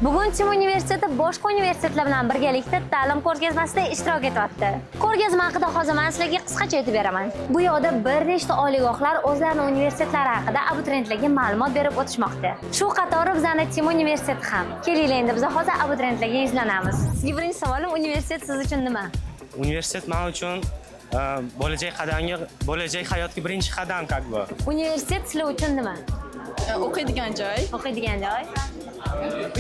Bugun Tim universiteti boshqa universitetlar bilan birgalikda ta'lim ko'rgazmasida ishtirok etyapti. Ko'rgazma haqida hozir men sizlarga qisqacha aytib beraman. Bu yoqda bir nechta oliygohlar o'zlarining universitetlari haqida abituriyentlarga ma'lumot berib o'tishmoqda. Shu qatori bizning Tim universiteti ham. Kelinglar endi biz hozir abituriyentlarga yuzlanamiz. Sizga birinchi savolim, universitet siz uchun nima? Universitet men uchun bo'lajak hayotga birinchi qadam как бы. Universitet sizlar uchun nima? O'qiydigan joy. O'qiydigan joy,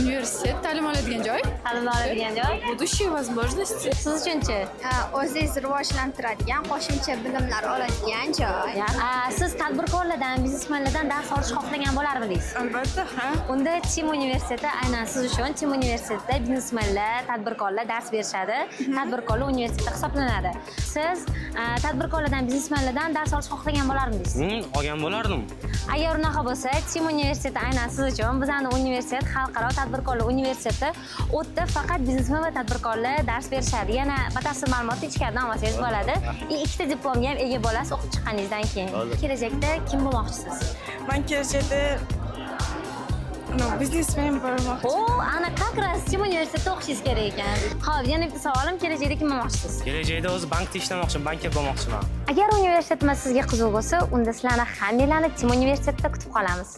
Universitet ta'lim oladigan joy. ta'lim oladigan joy. Будущее возможности. Siz uchunchi? O'zingizni rivojlantiradigan, qo'shimcha bilimlar oladigan joy. Siz tadbirkorlardan, biznesmenlardan dars olish xohlagan bo'larmidingiz? Albatta, ha. Unda Tim universiteti aynan siz uchun. Tim universitetida biznesmenlar, tadbirkorlar dars berishadi. Tadbirkorlar universiteti hisoblanadi. Siz tadbirkorlardan, biznesmenlardan dars olish xohlagan bo'larmidingiz? Olgan bo'lardim. Agar unaqa bo'lsa, Tim universiteti aynan siz uchun. Bizning universitet xalqaro tadbirkorlar universiteti. U yerda faqat biznesmen va tadbirkorlar dars berishadi. Yana batafsil ma'lumotni ichkaridan olsangiz bo'ladi. Ikkita diplomga ham ega bo'lasiz o'qib chiqqaningizdan keyin. Kelajakda kim bo'lmoqchisiz? Men kelajakda biznesmen bo'lmoqchi. Ana как раз Tim universitetida o'qishingiz kerak ekan. Xo'p, yana bitta savolim, kelajakda kim bo'lmoqchisiz? Kelajakda o'zi bankda ishlamoqchiman, banker bo'lmoqchiman. Agar universitetimiz sizga qiziq bo'lsa, unda sizlarni hammanglarni Tim universitetida kutib qolamiz.